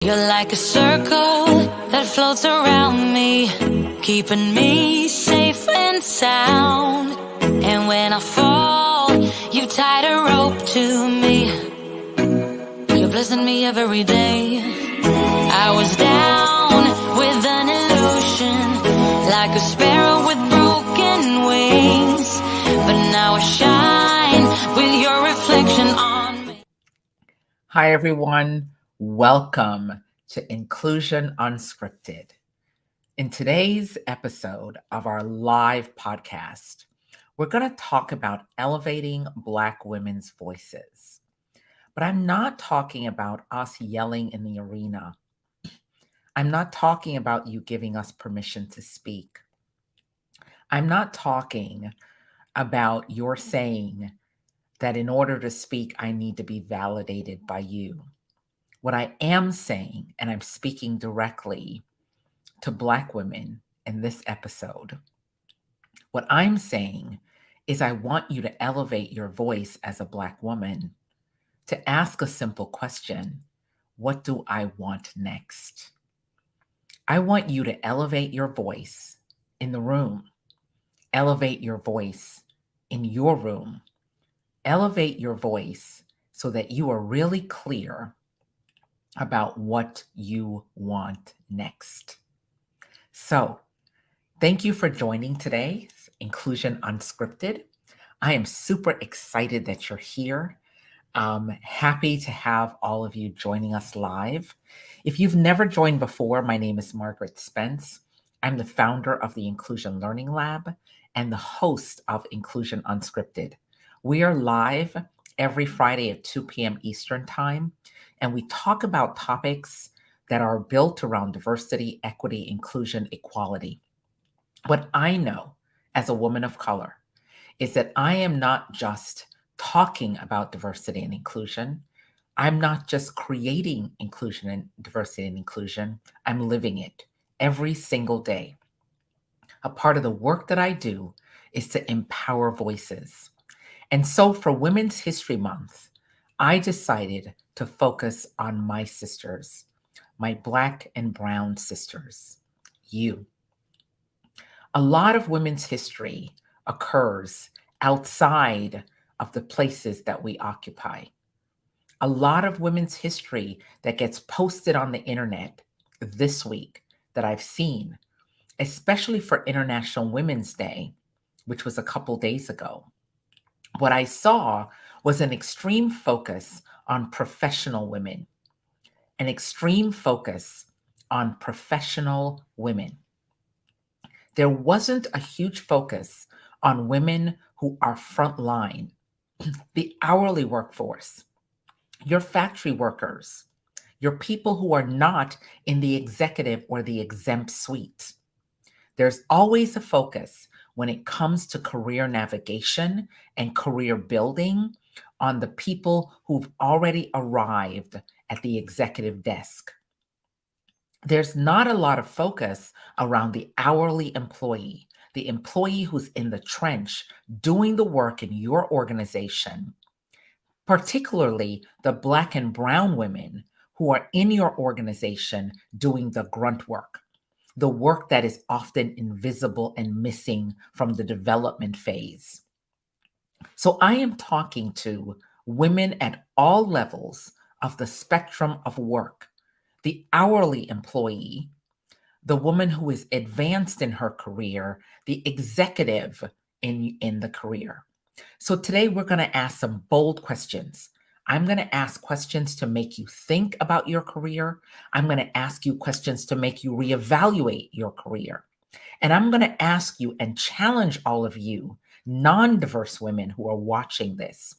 You're like a circle that floats around me, keeping me safe and sound. And when I fall, you tied a rope to me. You're blessing me every day. I was down with an illusion, like a sparrow with broken wings. But now I shine with your reflection on me. Hi, everyone. Welcome to Inclusion Unscripted. In today's episode of our live podcast, we're going to talk about elevating Black women's voices. But I'm not talking about us yelling in the arena. I'm not talking about you giving us permission to speak. I'm not talking about your saying that in order to speak, I need to be validated by you. What I am saying, and I'm speaking directly to Black women in this episode, what I'm saying is I want you to elevate your voice as a Black woman to ask a simple question: what do I want next? I want you to elevate your voice in the room, elevate your voice in your room, elevate your voice so that you are really clear about what you want next. So, thank you for joining today's Inclusion Unscripted. I am super excited that you're here. Happy to have all of you joining us live. If you've never joined before, my name is Margaret Spence. I'm the founder of the Inclusion Learning Lab and the host of Inclusion Unscripted. We are live every Friday at 2 p.m. Eastern Time, and we talk about topics that are built around diversity, equity, inclusion, equality. What I know as a woman of color is that I am not just talking about diversity and inclusion. I'm not just creating inclusion and diversity and inclusion. I'm living it every single day. A part of the work that I do is to empower voices. And so for Women's History Month, I decided to focus on my sisters, my Black and brown sisters, you. A lot of women's history occurs outside of the places that we occupy. A lot of women's history that gets posted on the internet this week that I've seen, especially for International Women's Day, which was a couple days ago. What I saw was an extreme focus on professional women, an extreme focus on professional women. There wasn't a huge focus on women who are frontline, the hourly workforce, your factory workers, your people who are not in the executive or the exempt suite. There's always a focus when it comes to career navigation and career building on the people who've already arrived at the executive desk. There's not a lot of focus around the hourly employee, the employee who's in the trench doing the work in your organization, particularly the Black and brown women who are in your organization doing the grunt work, the work that is often invisible and missing from the development phase. So I am talking to women at all levels of the spectrum of work: the hourly employee, the woman who is advanced in her career, the executive in the career. So today we're going to ask some bold questions. I'm going to ask questions to make you think about your career. I'm going to ask you questions to make you reevaluate your career. And I'm going to ask you and challenge all of you non-diverse women who are watching this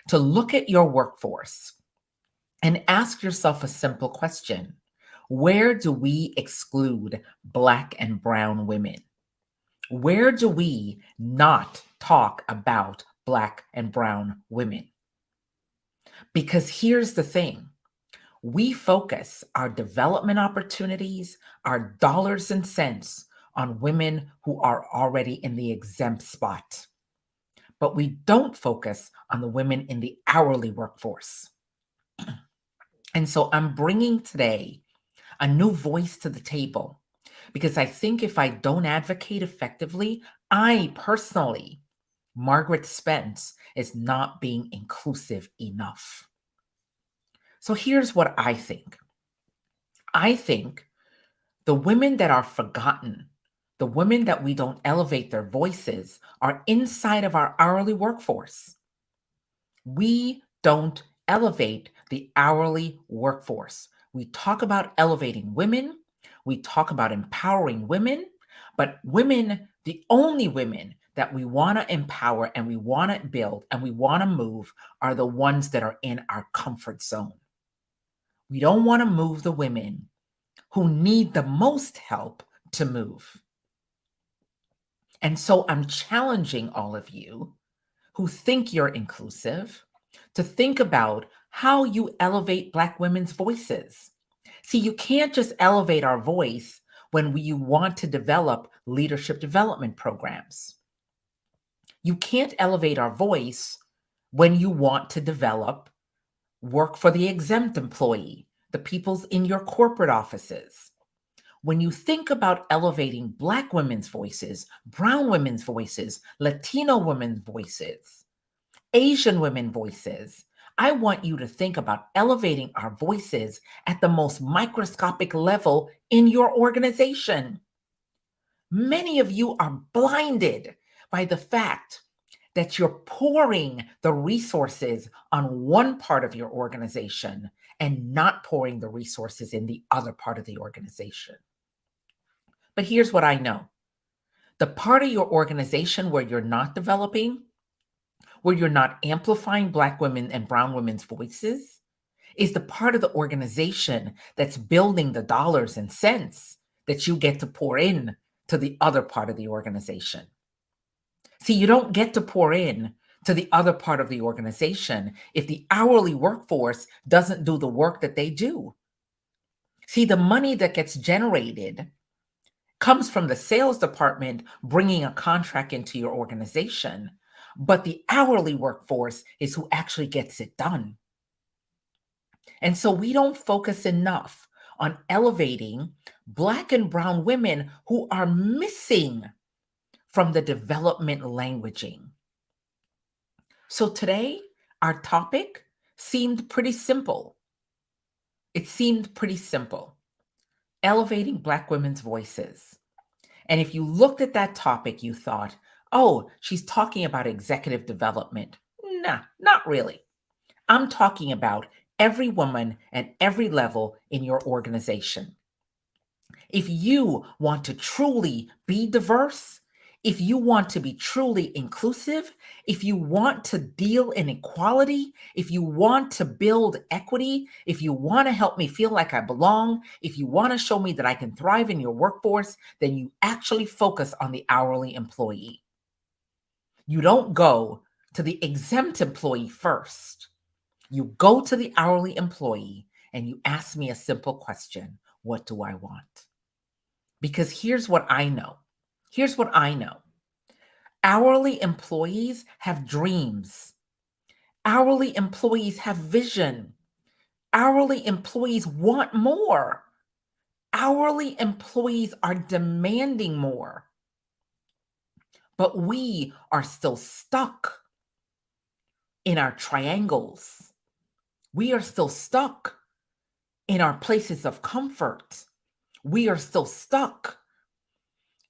to look at your workforce and ask yourself a simple question: where do we exclude Black and brown women? Where do we not talk about Black and brown women? Because here's the thing: we focus our development opportunities, our dollars and cents on women who are already in the exempt spot. But we don't focus on the women in the hourly workforce. And so I'm bringing today a new voice to the table because I think if I don't advocate effectively, I personally, Margaret Spence, is not being inclusive enough. So here's what I think. I think the women that are forgotten, the women that we don't elevate their voices, are inside of our hourly workforce. We don't elevate the hourly workforce. We talk about elevating women, we talk about empowering women, but women, the only women that we want to empower and we want to build and we want to move are the ones that are in our comfort zone. We don't want to move the women who need the most help to move. And so I'm challenging all of you who think you're inclusive to think about how you elevate Black women's voices. See, you can't just elevate our voice when you want to develop leadership development programs. You can't elevate our voice when you want to develop work for the exempt employee, the people's in your corporate offices. When you think about elevating Black women's voices, brown women's voices, Latino women's voices, Asian women voices, I want you to think about elevating our voices at the most microscopic level in your organization. Many of you are blinded by the fact that you're pouring the resources on one part of your organization and not pouring the resources in the other part of the organization. But here's what I know. The part of your organization where you're not developing, where you're not amplifying Black women and brown women's voices, is the part of the organization that's building the dollars and cents that you get to pour in to the other part of the organization. See, you don't get to pour in to the other part of the organization if the hourly workforce doesn't do the work that they do. See, the money that gets generated comes from the sales department bringing a contract into your organization, but the hourly workforce is who actually gets it done. And so we don't focus enough on elevating Black and brown women who are missing from the development languaging. So today, our topic seemed pretty simple. It seemed pretty simple. Elevating Black women's voices. And if you looked at that topic, you thought, oh, she's talking about executive development. Nah, not really. I'm talking about every woman at every level in your organization. If you want to truly be diverse, if you want to be truly inclusive, if you want to deal in equality, if you want to build equity, if you want to help me feel like I belong, if you want to show me that I can thrive in your workforce, then you actually focus on the hourly employee. You don't go to the exempt employee first. You go to the hourly employee and you ask me a simple question: what do I want? Because here's what I know. Here's what I know. Hourly employees have dreams. Hourly employees have vision. Hourly employees want more. Hourly employees are demanding more. But we are still stuck in our triangles. We are still stuck in our places of comfort. We are still stuck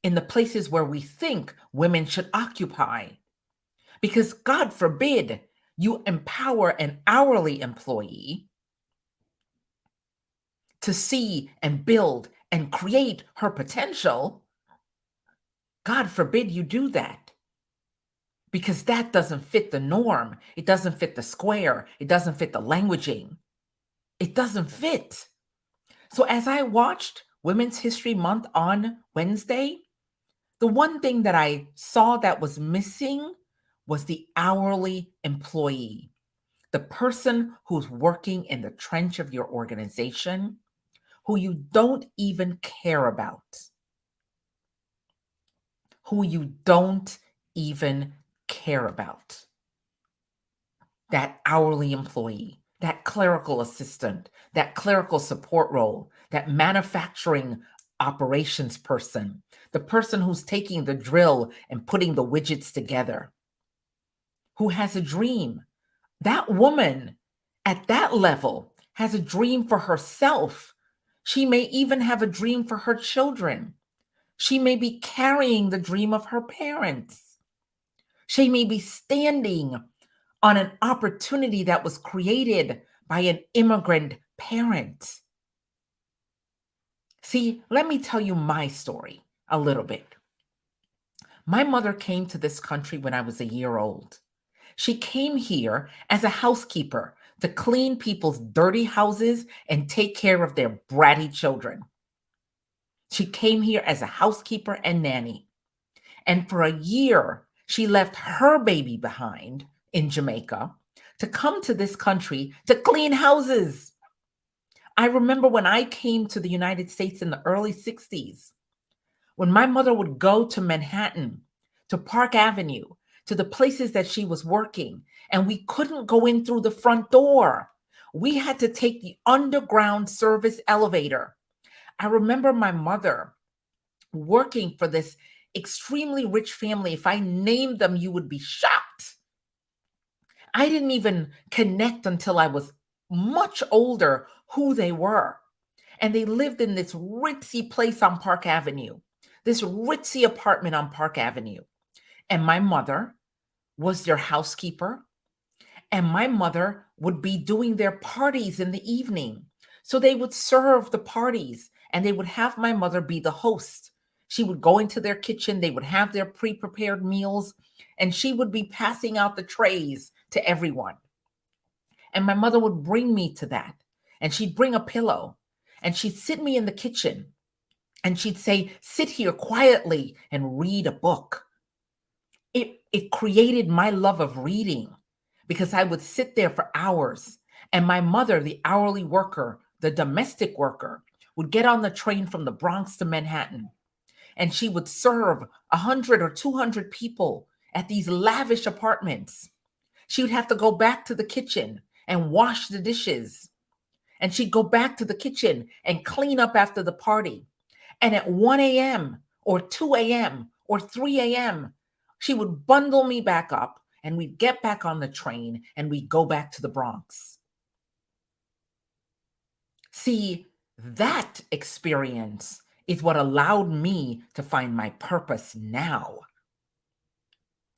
in the places where we think women should occupy. Because God forbid you empower an hourly employee to see and build and create her potential. God forbid you do that. Because that doesn't fit the norm. It doesn't fit the square. It doesn't fit the languaging. It doesn't fit. So as I watched Women's History Month on Wednesday, the one thing that I saw that was missing was the hourly employee, the person who's working in the trench of your organization, who you don't even care about, who you don't even care about. That hourly employee, that clerical assistant, that clerical support role, that manufacturing operations person, the person who's taking the drill and putting the widgets together, who has a dream. That woman at that level has a dream for herself. She may even have a dream for her children. She may be carrying the dream of her parents. She may be standing on an opportunity that was created by an immigrant parent. See, let me tell you my story a little bit. My mother came to this country when I was a year old. She came here as a housekeeper to clean people's dirty houses and take care of their bratty children. She came here as a housekeeper and nanny. And for a year, she left her baby behind in Jamaica to come to this country to clean houses. I remember when I came to the United States in the early 60s, when my mother would go to Manhattan, to Park Avenue, to the places that she was working, and we couldn't go in through the front door. We had to take the underground service elevator. I remember my mother working for this extremely rich family. If I named them, you would be shocked. I didn't even connect until I was much older who they were. And they lived in this ritzy place on Park Avenue, this ritzy apartment on Park Avenue. And my mother was their housekeeper. And my mother would be doing their parties in the evening. So they would serve the parties and they would have my mother be the host. She would go into their kitchen, they would have their pre-prepared meals, and she would be passing out the trays to everyone. And my mother would bring me to that. And she'd bring a pillow and she'd sit me in the kitchen and she'd say, sit here quietly and read a book. It created my love of reading because I would sit there for hours. And my mother, the hourly worker, the domestic worker, would get on the train from the Bronx to Manhattan. And she would serve 100 or 200 people at these lavish apartments. She would have to go back to the kitchen and wash the dishes. And she'd go back to the kitchen and clean up after the party. And at 1 a.m. or 2 a.m. or 3 a.m., she would bundle me back up and we'd get back on the train and we'd go back to the Bronx. See, that experience is what allowed me to find my purpose now.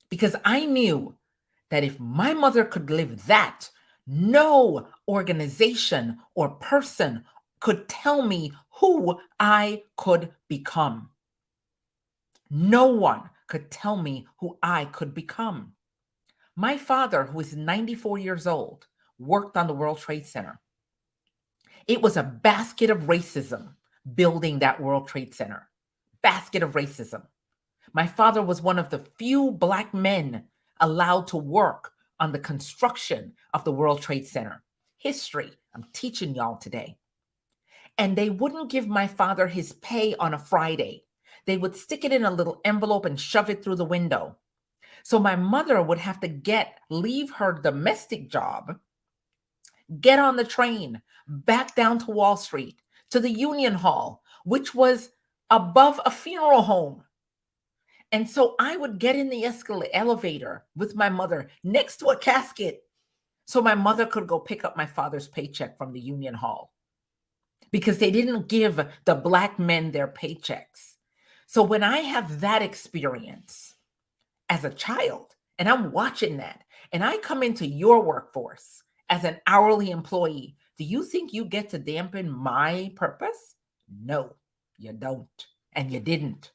Because I knew that if my mother could live that, no organization or person could tell me who I could become. No one could tell me who I could become. My father, who is 94 years old, worked on the World Trade Center. It was a basket of racism building that World Trade Center. Basket of racism. My father was one of the few Black men allowed to work on the construction of the World Trade Center. History, I'm teaching y'all today. And they wouldn't give my father his pay on a Friday. They would stick it in a little envelope and shove it through the window. So my mother would have to leave her domestic job, get on the train, back down to Wall Street, to the Union Hall, which was above a funeral home. And so I would get in the elevator with my mother next to a casket so my mother could go pick up my father's paycheck from the Union Hall because they didn't give the Black men their paychecks. So when I have that experience as a child and I'm watching that and I come into your workforce as an hourly employee, do you think you get to dampen my purpose? No, you don't. And you didn't.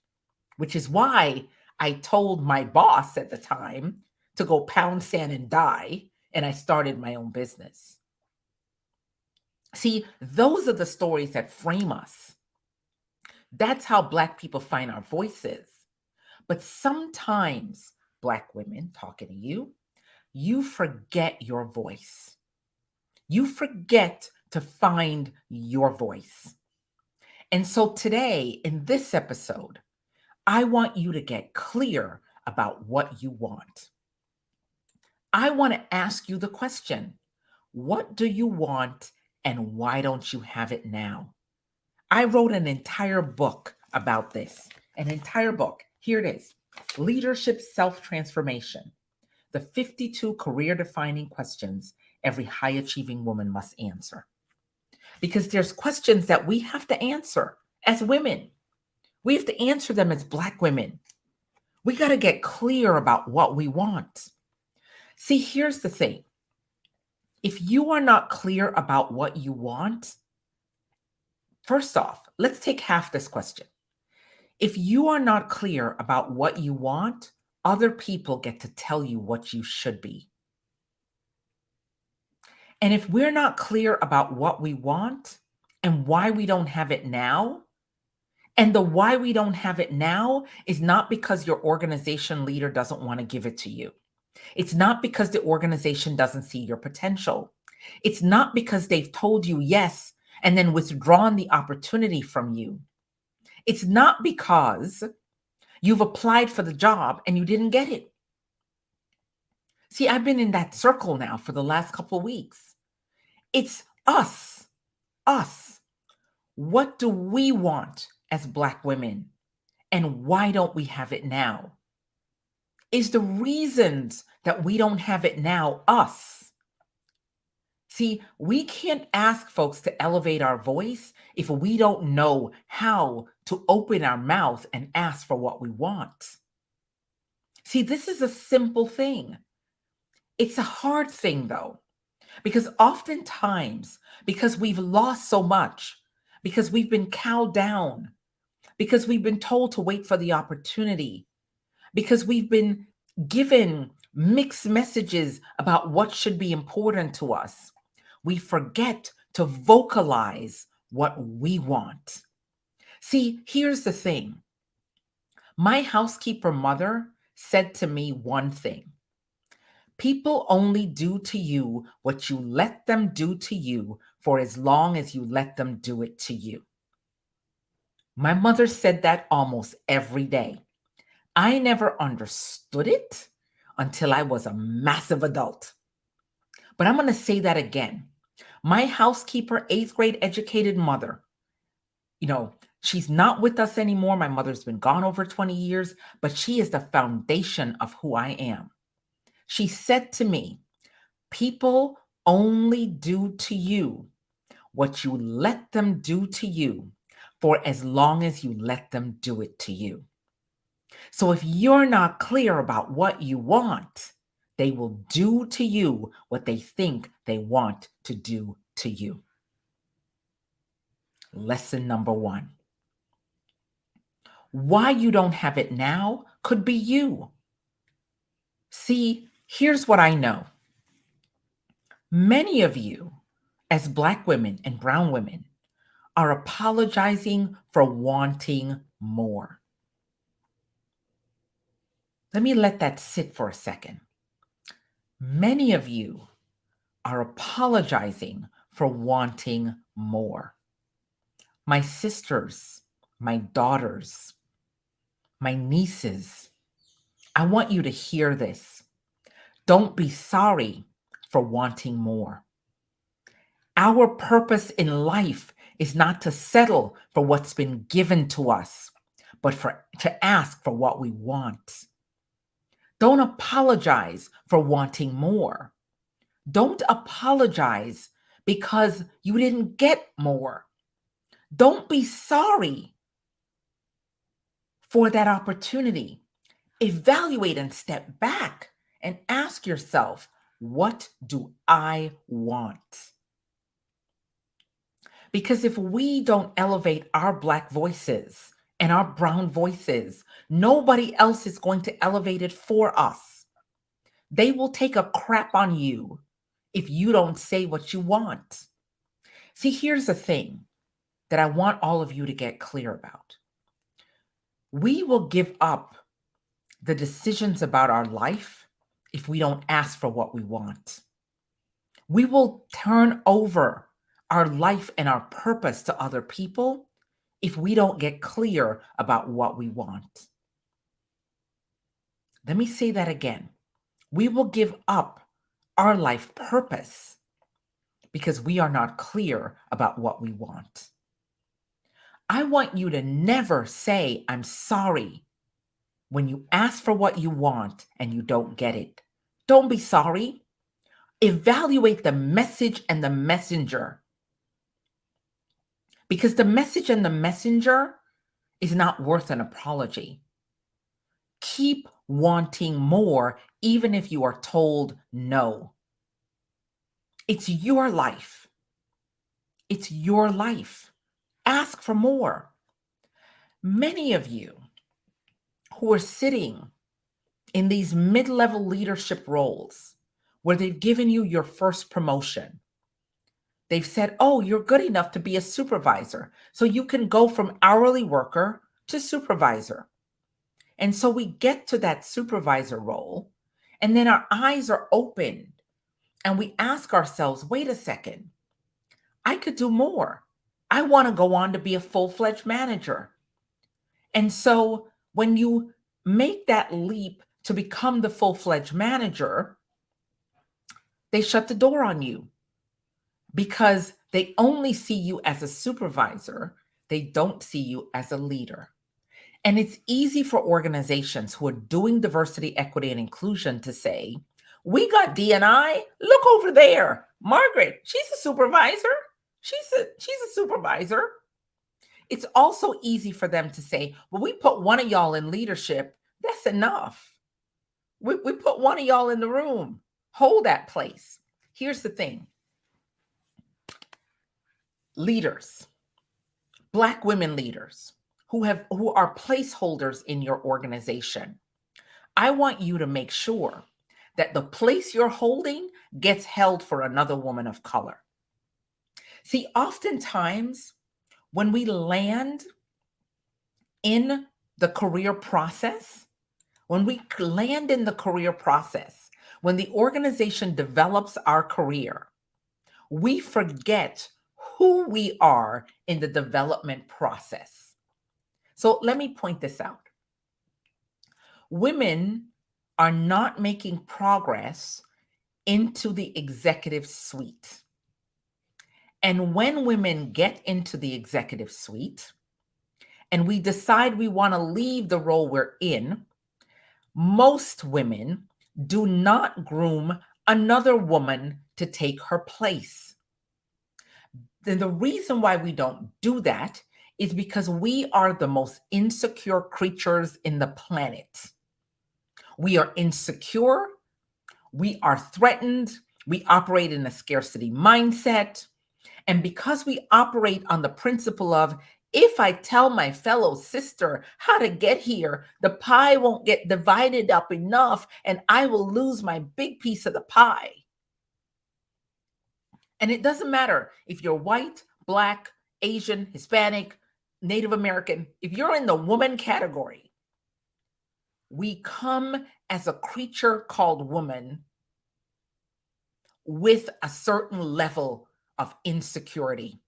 Which is why I told my boss at the time to go pound sand and die, and I started my own business. See, those are the stories that frame us. That's how Black people find our voices. But sometimes, Black women, talking to you, you forget your voice. You forget to find your voice. And so today, in this episode, I want you to get clear about what you want. I want to ask you the question, What do you want and why don't you have it now? I wrote an entire book about this, an entire book. Here it is, Leadership Self-Transformation, the 52 career-defining questions every high-achieving woman must answer. Because there's questions that we have to answer as women. We have to answer them as Black women. We got to get clear about what we want. See, here's the thing. If you are not clear about what you want, first off, let's take half this question. If you are not clear about what you want, other people get to tell you what you should be. And if we're not clear about what we want and why we don't have it now, and the why we don't have it now is not because your organization leader doesn't want to give it to you. It's not because the organization doesn't see your potential. It's not because they've told you yes and then withdrawn the opportunity from you. It's not because you've applied for the job and you didn't get it. See, I've been in that circle now for the last couple of weeks. It's us. What do we want as Black women? And why don't we have it now? Is the reasons that we don't have it now us? See, we can't ask folks to elevate our voice if we don't know how to open our mouth and ask for what we want. See, this is a simple thing. It's a hard thing, though, because oftentimes, because we've lost so much, because we've been cowed down, because we've been told to wait for the opportunity, because we've been given mixed messages about what should be important to us, we forget to vocalize what we want. See, here's the thing. My housekeeper mother said to me one thing. People only do to you what you let them do to you for as long as you let them do it to you. My mother said that almost every day. I never understood it until I was a massive adult. But I'm going to say that again. My housekeeper, 8th grade educated mother, she's not with us anymore. My mother's been gone over 20 years, but she is the foundation of who I am. She said to me, people only do to you what you let them do to you for as long as you let them do it to you. So if you're not clear about what you want, they will do to you what they think they want to do to you. Lesson number 1. Why you don't have it now could be you. See, here's what I know. Many of you, as Black women and brown women, are apologizing for wanting more. Let me let that sit for a second. Many of you are apologizing for wanting more. My sisters, my daughters, my nieces, I want you to hear this. Don't be sorry for wanting more. Our purpose in life is not to settle for what's been given to us, but to ask for what we want. Don't apologize for wanting more. Don't apologize because you didn't get more. Don't be sorry for that opportunity. Evaluate and step back and ask yourself, what do I want? Because if we don't elevate our Black voices and our brown voices, nobody else is going to elevate it for us. They will take a crap on you if you don't say what you want. See, here's the thing that I want all of you to get clear about. We will give up the decisions about our life if we don't ask for what we want. We will turn over our life and our purpose to other people if we don't get clear about what we want. Let me say that again. We will give up our life purpose because we are not clear about what we want. I want you to never say, I'm sorry, when you ask for what you want and you don't get it. Don't be sorry. Evaluate the message and the messenger. Because the message and the messenger is not worth an apology. Keep wanting more, even if you are told no. It's your life. It's your life. Ask for more. Many of you who are sitting in these mid-level leadership roles where they've given you your first promotion, they've said, oh, you're good enough to be a supervisor, so you can go from hourly worker to supervisor. And so we get to that supervisor role, and then our eyes are opened, and we ask ourselves, wait a second, I could do more. I want to go on to be a full-fledged manager. And so when you make that leap to become the full-fledged manager, they shut the door on you because they only see you as a supervisor. They don't see you as a leader. And it's easy for organizations who are doing diversity, equity, and inclusion to say, we got D&I, look over there. Margaret, she's a supervisor. She's a supervisor. It's also easy for them to say, well, we put one of y'all in leadership. That's enough. We put one of y'all in the room. Hold that place. Here's the thing. Leaders, Black women leaders who are placeholders in your organization, I want you to make sure that the place you're holding gets held for another woman of color. See, oftentimes when we land in the career process, when the organization develops our career, we forget who we are in the development process. So let me point this out. Women are not making progress into the executive suite. And when women get into the executive suite and we decide we want to leave the role we're in, most women do not groom another woman to take her place. Then the reason why we don't do that is because we are the most insecure creatures in the planet. We are insecure. We are threatened. We operate in a scarcity mindset. And because we operate on the principle of, if I tell my fellow sister how to get here, the pie won't get divided up enough and I will lose my big piece of the pie. And it doesn't matter if you're white, Black, Asian, Hispanic, Native American. If you're in the woman category, we come as a creature called woman with a certain level of insecurity.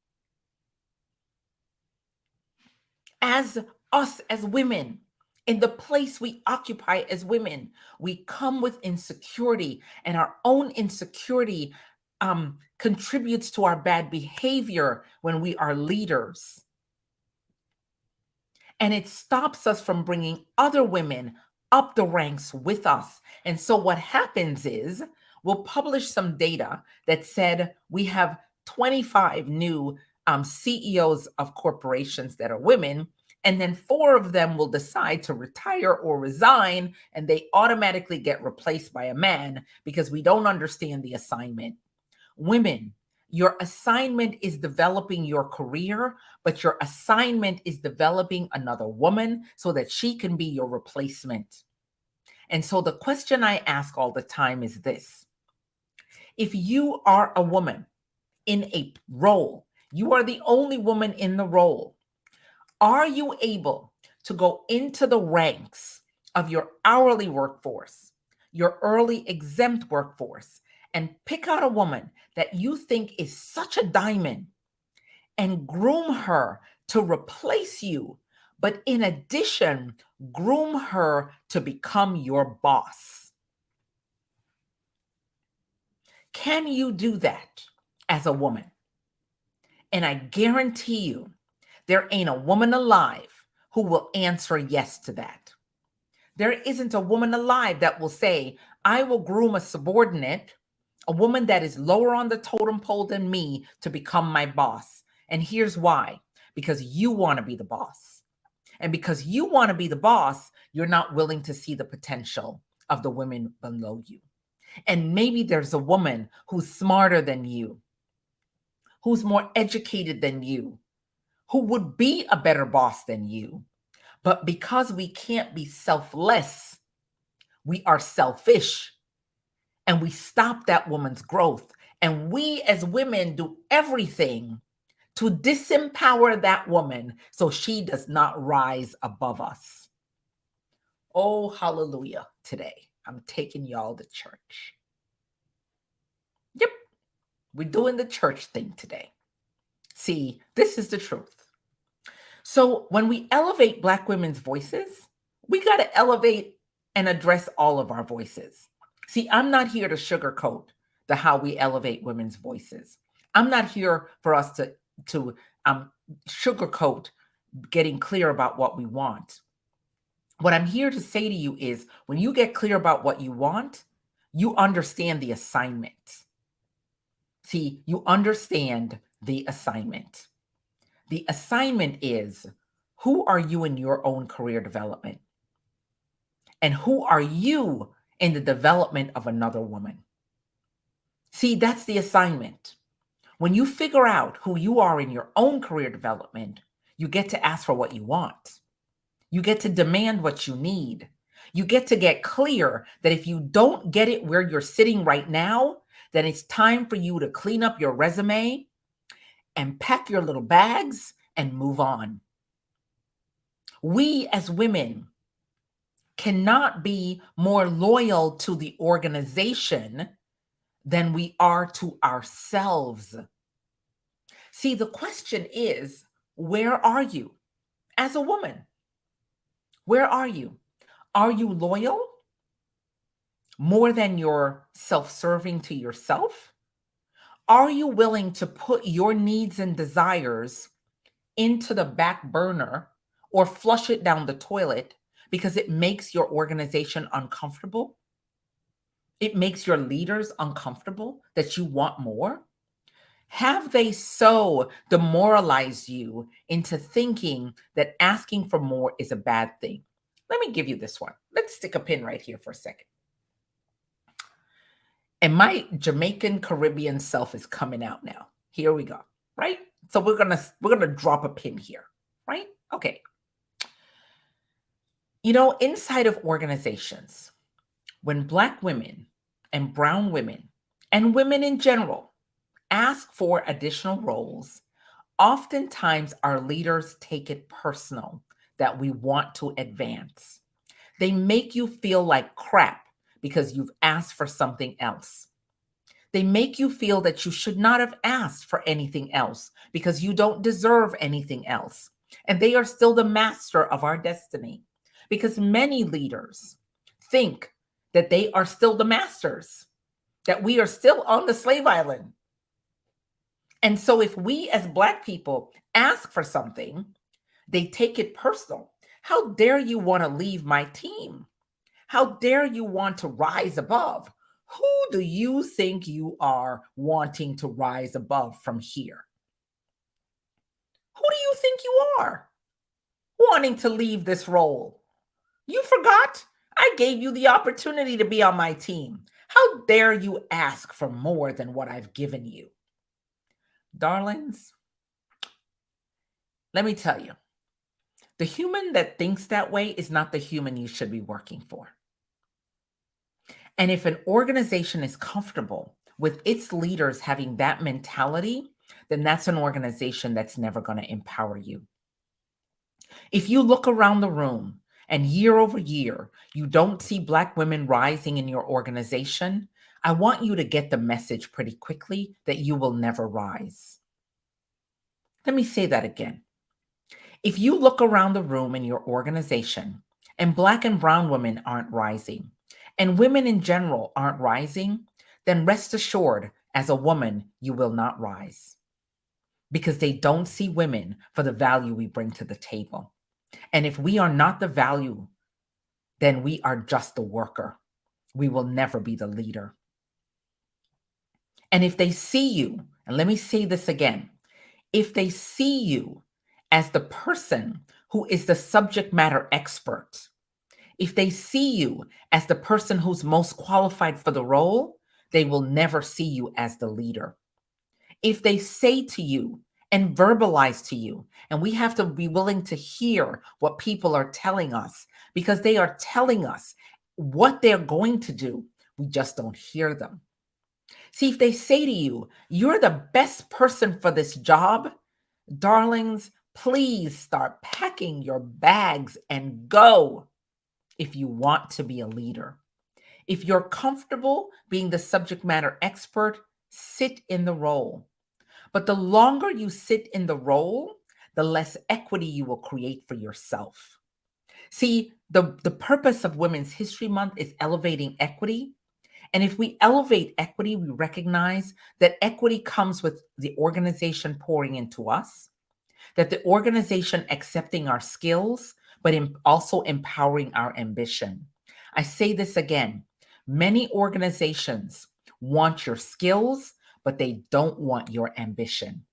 As us as women, in the place we occupy as women, we come with insecurity, and our own insecurity contributes to our bad behavior when we are leaders. And it stops us from bringing other women up the ranks with us. And so what happens is we'll publish some data that said we have 25 new CEOs of corporations that are women, and then 4 of them will decide to retire or resign, and they automatically get replaced by a man because we don't understand the assignment. Women, your assignment is developing your career, but your assignment is developing another woman so that she can be your replacement. And so the question I ask all the time is this. If you are a woman in a role, you are the only woman in the role, are you able to go into the ranks of your hourly workforce, your early exempt workforce, and pick out a woman that you think is such a diamond and groom her to replace you, but in addition, groom her to become your boss? Can you do that? as a woman. And I guarantee you, there ain't a woman alive who will answer yes to that. There isn't a woman alive that will say, I will groom a subordinate, a woman that is lower on the totem pole than me, to become my boss. And here's why: because you want to be the boss. And because you want to be the boss, you're not willing to see the potential of the women below you. And maybe there's a woman who's smarter than you, who's more educated than you, who would be a better boss than you. But because we can't be selfless, we are selfish, and we stop that woman's growth. And we as women do everything to disempower that woman so she does not rise above us. Oh, hallelujah. Today, I'm taking y'all to church. Yep, we're doing the church thing today. See, this is the truth. So when we elevate Black women's voices, we got to elevate and address all of our voices. See, I'm not here to sugarcoat how we elevate women's voices. I'm not here for us to sugarcoat getting clear about what we want. What I'm here to say to you is, when you get clear about what you want, you understand the assignment. See, you understand the assignment. The assignment is, who are you in your own career development? And who are you in the development of another woman? See, that's the assignment. When you figure out who you are in your own career development, you get to ask for what you want. You get to demand what you need. You get to get clear that if you don't get it where you're sitting right now, then it's time for you to clean up your resume and pack your little bags and move on. We as women cannot be more loyal to the organization than we are to ourselves. See, the question is, where are you as a woman? Where are you? Are you loyal more than you're self-serving to yourself? Are you willing to put your needs and desires into the back burner or flush it down the toilet because it makes your organization uncomfortable? It makes your leaders uncomfortable that you want more? Have they so demoralized you into thinking that asking for more is a bad thing? Let me give you this one. Let's stick a pin right here for a second. And my Jamaican Caribbean self is coming out now. Here we go, right? So we're gonna drop a pin here, right? Okay. You know, inside of organizations, when Black women and brown women and women in general ask for additional roles, oftentimes our leaders take it personal that we want to advance. They make you feel like crap because you've asked for something else. They make you feel that you should not have asked for anything else because you don't deserve anything else. And they are still the master of our destiny, because many leaders think that they are still the masters, that we are still on the slave island. And so if we as Black people ask for something, they take it personal. How dare you want to leave my team? How dare you want to rise above? Who do you think you are wanting to rise above from here? Who do you think you are wanting to leave this role? You forgot? I gave you the opportunity to be on my team. How dare you ask for more than what I've given you? Darlings, let me tell you, the human that thinks that way is not the human you should be working for. And if an organization is comfortable with its leaders having that mentality, then that's an organization that's never going to empower you. If you look around the room and year over year, you don't see Black women rising in your organization, I want you to get the message pretty quickly that you will never rise. Let me say that again. If you look around the room in your organization and Black and brown women aren't rising, and women in general aren't rising, then rest assured, as a woman, you will not rise because they don't see women for the value we bring to the table. And if we are not the value, then we are just the worker. We will never be the leader. And if they see you, and let me say this again, if they see you as the person who is the subject matter expert, if they see you as the person who's most qualified for the role, they will never see you as the leader. If they say to you and verbalize to you, and we have to be willing to hear what people are telling us because they are telling us what they're going to do, we just don't hear them. See, if they say to you, you're the best person for this job, darlings, please start packing your bags and go if you want to be a leader. If you're comfortable being the subject matter expert, sit in the role. But the longer you sit in the role, the less equity you will create for yourself. See, the purpose of Women's History Month is elevating equity. And if we elevate equity, we recognize that equity comes with the organization pouring into us, that the organization accepting our skills, but also empowering our ambition. I say this again, many organizations want your skills, but they don't want your ambition.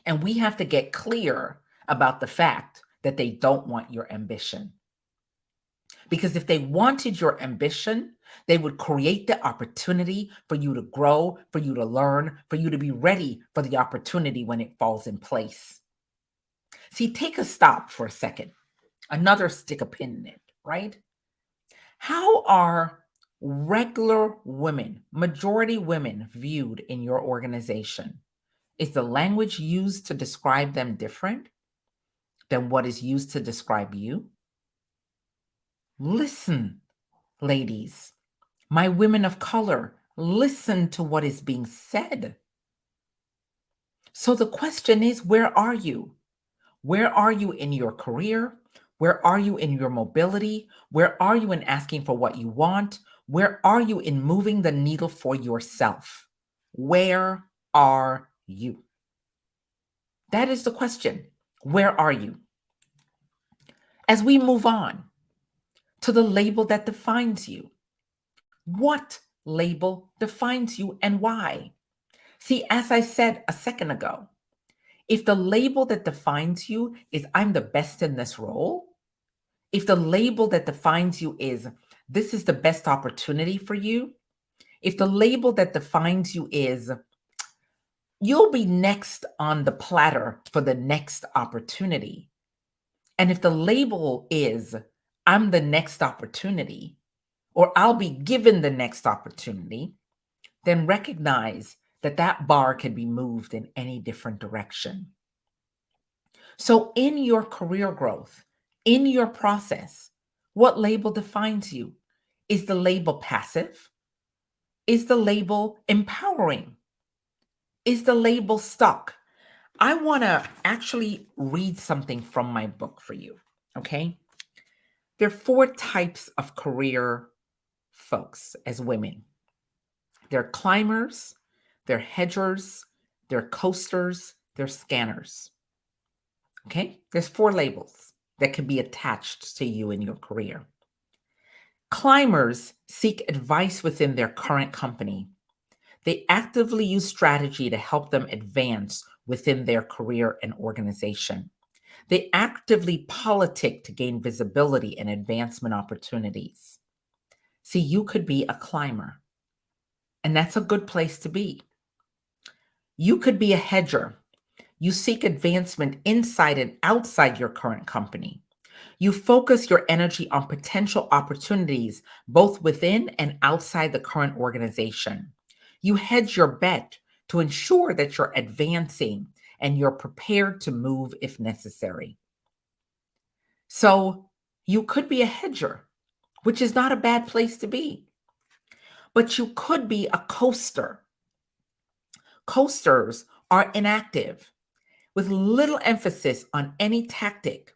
And we have to get clear about the fact that they don't want your ambition. Because if they wanted your ambition, they would create the opportunity for you to grow, for you to learn, for you to be ready for the opportunity when it falls in place. See, take a stop for a second. Another stick a pin in it, right? How are regular women, majority women, viewed in your organization? Is the language used to describe them different than what is used to describe you? Listen, ladies, my women of color, listen to what is being said. So the question is, where are you? Where are you in your career? Where are you in your mobility? Where are you in asking for what you want? Where are you in moving the needle for yourself? Where are you? That is the question. Where are you? As we move on to the label that defines you, what label defines you and why? See, as I said a second ago, if the label that defines you is I'm the best in this role, if the label that defines you is this is the best opportunity for you, if the label that defines you is you'll be next on the platter for the next opportunity, and if the label is I'm the next opportunity, or I'll be given the next opportunity, then recognize that that bar can be moved in any different direction. So in your career growth, in your process, what label defines you? Is the label passive? Is the label empowering? Is the label stuck? I want to actually read something from my book for you, okay? There are 4 types of career folks as women. They're climbers, they're hedgers, they're coasters, they're scanners. Okay? There's 4 labels that can be attached to you in your career. Climbers seek advice within their current company. They actively use strategy to help them advance within their career and organization. They actively politic to gain visibility and advancement opportunities. See, you could be a climber, and that's a good place to be. You could be a hedger. You seek advancement inside and outside your current company. You focus your energy on potential opportunities both within and outside the current organization. You hedge your bet to ensure that you're advancing and you're prepared to move if necessary. So you could be a hedger, which is not a bad place to be. But you could be a coaster. Coasters are inactive, with little emphasis on any tactic.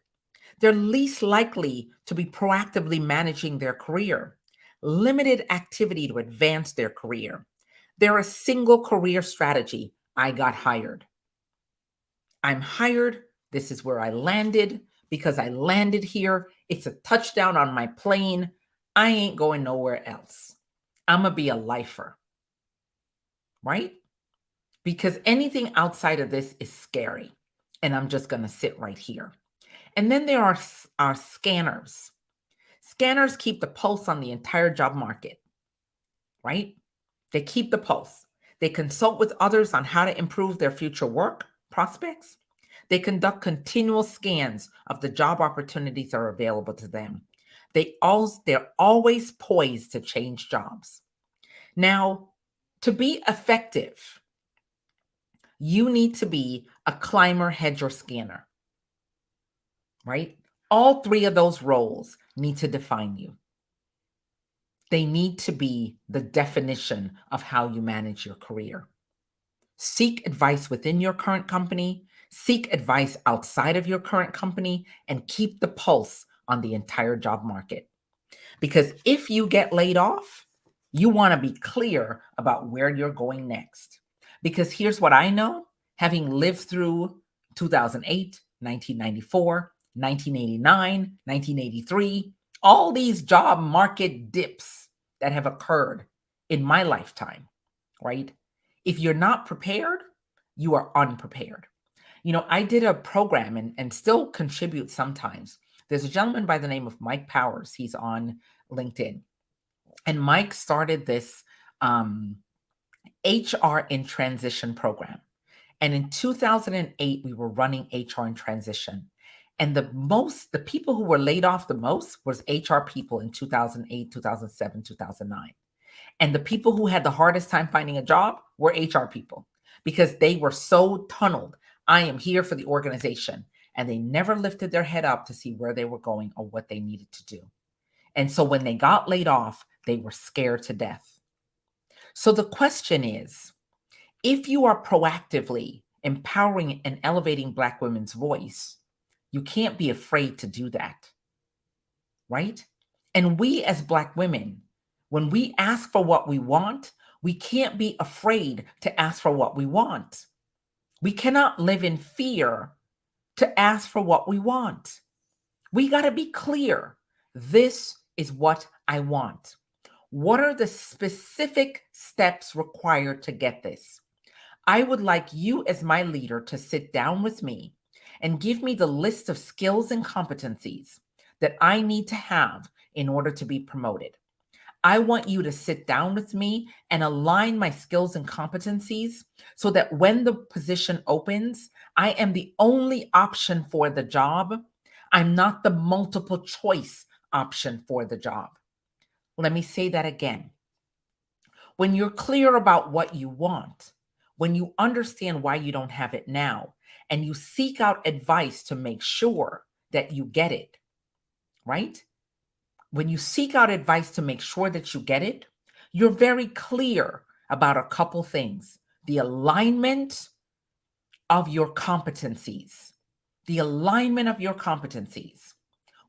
They're least likely to be proactively managing their career, limited activity to advance their career. They're a single career strategy. I got hired. I'm hired. This is where I landed. Because I landed here, it's a touchdown on my plane. I ain't going nowhere else. I'm going to be a lifer, right? Because anything outside of this is scary. And I'm just going to sit right here. And then there are scanners. Scanners keep the pulse on the entire job market, right? They keep the pulse. They consult with others on how to improve their future work prospects. They conduct continual scans of the job opportunities that are available to them. They're always poised to change jobs. Now, to be effective, you need to be a climber, hedger, scanner, right? All three of those roles need to define you. They need to be the definition of how you manage your career. Seek advice within your current company, seek advice outside of your current company, and keep the pulse on the entire job market. Because if you get laid off, you want to be clear about where you're going next. Because here's what I know, having lived through 2008, 1994, 1989, 1983, all these job market dips that have occurred in my lifetime, right? If you're not prepared, you are unprepared. I did a program and still contribute sometimes. There's a gentleman by the name of Mike Powers. He's on LinkedIn. And Mike started this HR in Transition program. And in 2008, we were running HR in Transition. And the people who were laid off the most was HR people in 2008, 2007, 2009. And the people who had the hardest time finding a job were HR people because they were so tunneled. I am here for the organization. And they never lifted their head up to see where they were going or what they needed to do. And so when they got laid off, they were scared to death. So the question is, if you are proactively empowering and elevating Black women's voice, you can't be afraid to do that, right? And we as Black women, when we ask for what we want, we can't be afraid to ask for what we want. We cannot live in fear to ask for what we want. We got to be clear. This is what I want. What are the specific steps required to get this? I would like you as my leader to sit down with me and give me the list of skills and competencies that I need to have in order to be promoted. I want you to sit down with me and align my skills and competencies so that when the position opens, I am the only option for the job. I'm not the multiple choice option for the job. Let me say that again. When you're clear about what you want, when you understand why you don't have it now, and you seek out advice to make sure that you get it, right? When you seek out advice to make sure that you get it, you're very clear about a couple things. The alignment of your competencies. The alignment of your competencies.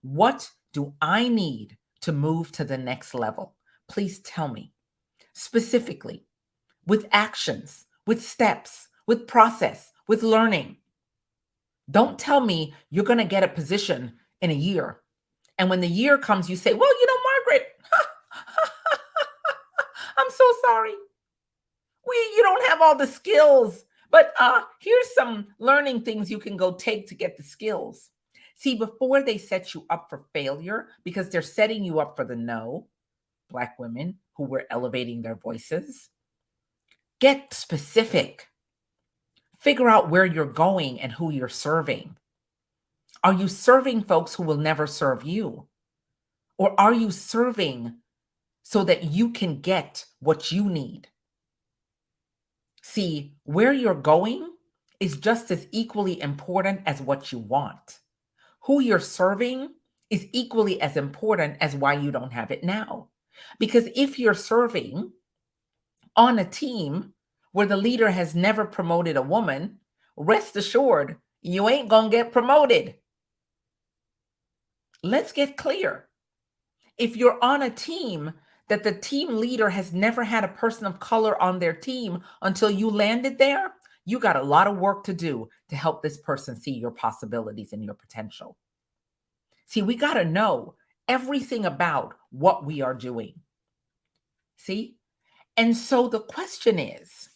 What do I need to move to the next level? Please tell me specifically, with actions, with steps, with process, with learning. Don't tell me you're going to get a position in a year. And when the year comes, you say, well, Margaret, I'm so sorry. You don't have all the skills, but here's some learning things you can go take to get the skills. See, before they set you up for failure, because they're setting you up for the no, Black women who were elevating their voices, get specific. Figure out where you're going and who you're serving. Are you serving folks who will never serve you? Or are you serving so that you can get what you need? See, where you're going is just as equally important as what you want. Who you're serving is equally as important as why you don't have it now. Because if you're serving on a team where the leader has never promoted a woman, rest assured, you ain't gonna get promoted. Let's get clear. If you're on a team that the team leader has never had a person of color on their team until you landed there, you got a lot of work to do to help this person see your possibilities and your potential. See, we got to know everything about what we are doing. See? And so the question is,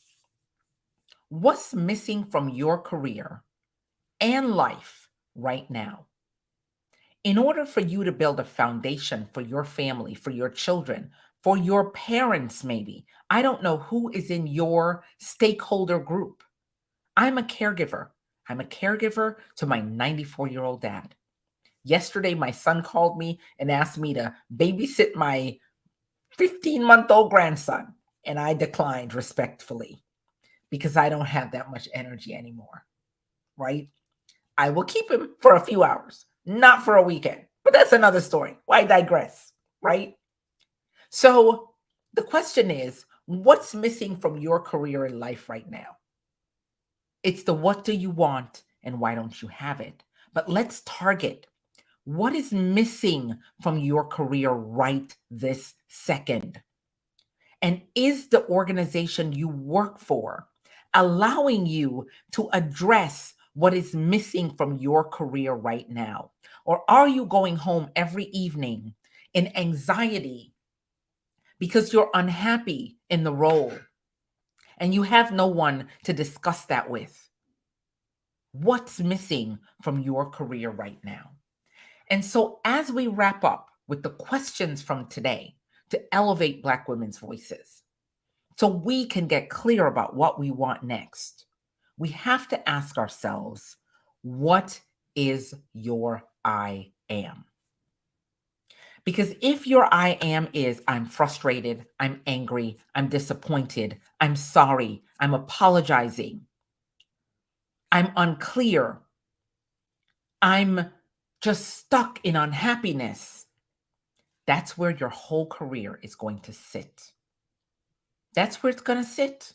what's missing from your career and life right now? In order for you to build a foundation for your family, for your children, for your parents, maybe. I don't know who is in your stakeholder group. I'm a caregiver. I'm a caregiver to my 94-year-old dad. Yesterday, my son called me and asked me to babysit my 15-month-old grandson, and I declined respectfully because I don't have that much energy anymore, right? I will keep him for a few hours, not for a weekend, but that's another story. Why digress, right? So the question is, what's missing from your career and life right now? It's the what do you want and why don't you have it? But let's target what is missing from your career right this second. And is the organization you work for allowing you to address what is missing from your career right now? Or are you going home every evening in anxiety because you're unhappy in the role and you have no one to discuss that with? What's missing from your career right now? And so as we wrap up with the questions from today to elevate Black women's voices, so we can get clear about what we want next, we have to ask ourselves, what is your I am? Because if your I am is, I'm frustrated, I'm angry, I'm disappointed, I'm sorry, I'm apologizing, I'm unclear, I'm just stuck in unhappiness, that's where your whole career is going to sit. That's where it's going to sit.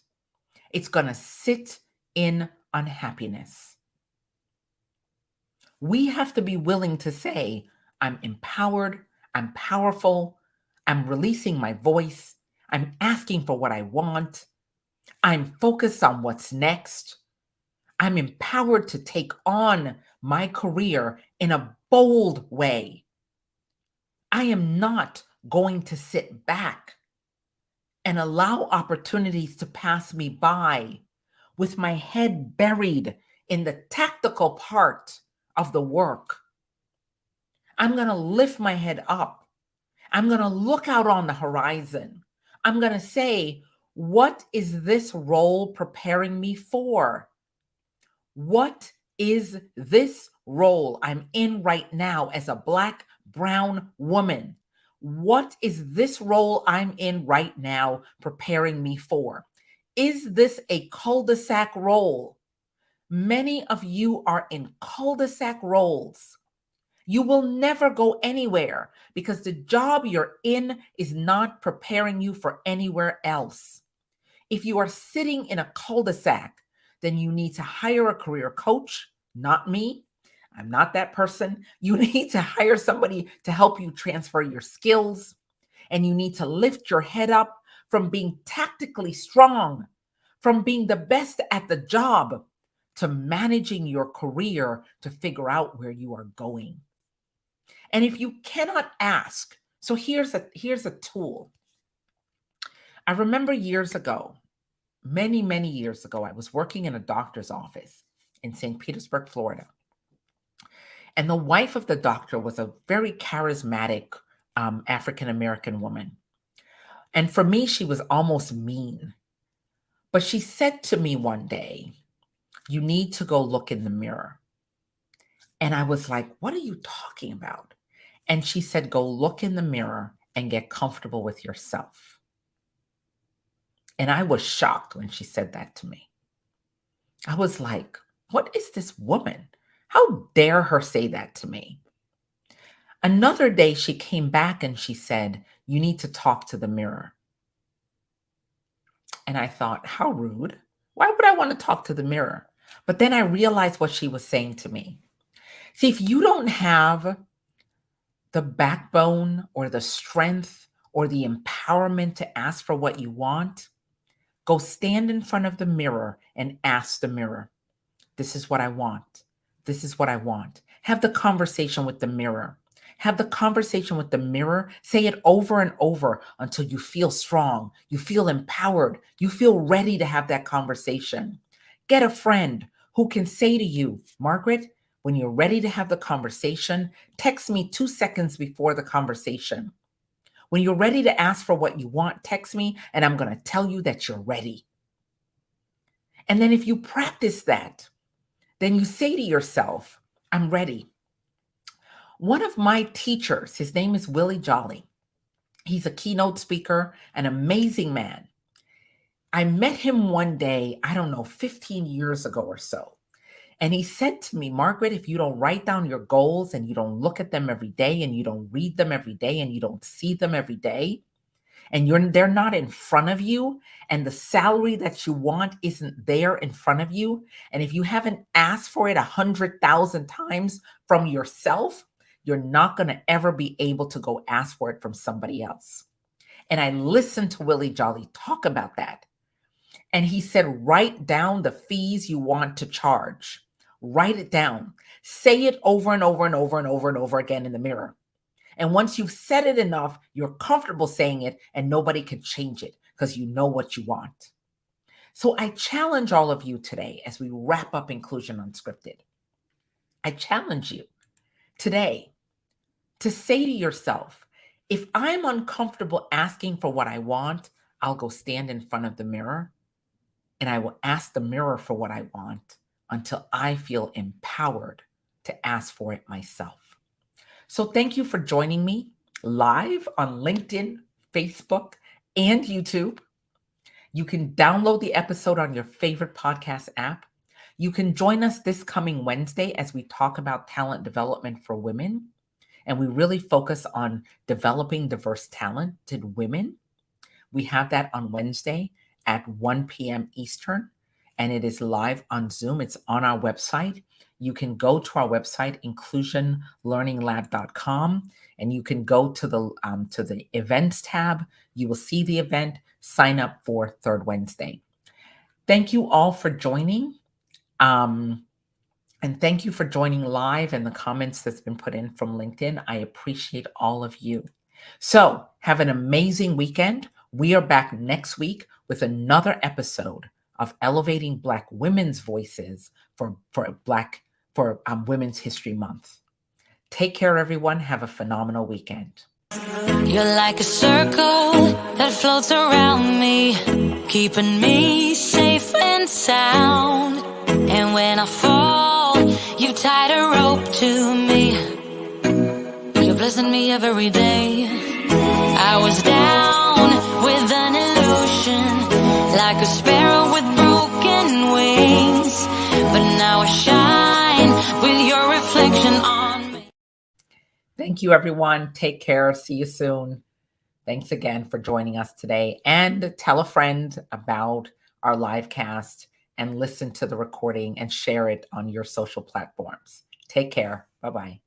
It's going to sit in unhappiness. We have to be willing to say, I'm empowered, I'm powerful, I'm releasing my voice, I'm asking for what I want, I'm focused on what's next, I'm empowered to take on my career in a bold way. I am not going to sit back and allow opportunities to pass me by with my head buried in the tactical part of the work. I'm going to lift my head up. I'm going to look out on the horizon. I'm going to say, what is this role preparing me for? What is this role I'm in right now as a Black, brown woman? What is this role I'm in right now preparing me for? Is this a cul-de-sac role? Many of you are in cul-de-sac roles. You will never go anywhere because the job you're in is not preparing you for anywhere else. If you are sitting in a cul-de-sac, then you need to hire a career coach, not me. I'm not that person. You need to hire somebody to help you transfer your skills, and you need to lift your head up from being tactically strong, from being the best at the job, to managing your career to figure out where you are going. And if you cannot ask, so here's a tool. I remember years ago, many, many years ago, I was working in a doctor's office in St. Petersburg, Florida. And the wife of the doctor was a very charismatic African-American woman. And for me, she was almost mean. But she said to me one day, you need to go look in the mirror. And I was like, what are you talking about? And she said, go look in the mirror and get comfortable with yourself. And I was shocked when she said that to me. I was like, what is this woman? How dare her say that to me? Another day she came back and she said, you need to talk to the mirror. And I thought, how rude. Why would I want to talk to the mirror? But then I realized what she was saying to me. See, if you don't have the backbone or the strength or the empowerment to ask for what you want, go stand in front of the mirror and ask the mirror, this is what I want. This is what I want. Have the conversation with the mirror. Have the conversation with the mirror. Say it over and over until you feel strong, you feel empowered, you feel ready to have that conversation. Get a friend who can say to you, Margaret, when you're ready to have the conversation, text me 2 seconds before the conversation. When you're ready to ask for what you want, text me and I'm going to tell you that you're ready. And then if you practice that, then you say to yourself, I'm ready. One of my teachers, his name is Willie Jolly. He's a keynote speaker, an amazing man. I met him one day, 15 years ago or so. And he said to me, Margaret, if you don't write down your goals and you don't look at them every day and you don't read them every day and you don't see them every day, and they're not in front of you, and the salary that you want isn't there in front of you, and if you haven't asked for it 100,000 times from yourself, you're not going to ever be able to go ask for it from somebody else. And I listened to Willie Jolly talk about that. And he said, write down the fees you want to charge. Write it down. Say it over and over and over and over and over again in the mirror. And once you've said it enough, you're comfortable saying it and nobody can change it because you know what you want. So I challenge all of you today as we wrap up Inclusion Unscripted. I challenge you today to say to yourself, if I'm uncomfortable asking for what I want, I'll go stand in front of the mirror and I will ask the mirror for what I want until I feel empowered to ask for it myself. So thank you for joining me live on LinkedIn, Facebook, and YouTube. You can download the episode on your favorite podcast app. You can join us this coming Wednesday as we talk about talent development for women. And we really focus on developing diverse, talented women. We have that on Wednesday at 1 p.m. Eastern, and it is live on Zoom. It's on our website. You can go to our website, inclusionlearninglab.com, and you can go to the events tab. You will see the event. Sign up for Third Wednesday. Thank you all for joining. And thank you for joining live and the comments that's been put in from LinkedIn. I appreciate all of you. So have an amazing weekend. We are back next week with another episode of Elevating Black Women's Voices for Women's History Month. Take care, everyone. Have a phenomenal weekend. You're like a circle that floats around me, keeping me safe and sound. And when I fall, you tied a rope to me. You're blessing me every day. I was down with an illusion, like a sparrow with broken wings, but now I shine with your reflection on me. Thank you, everyone. Take care. See you soon. Thanks again for joining us today. And tell a friend about our live cast and listen to the recording and share it on your social platforms. Take care. Bye-bye.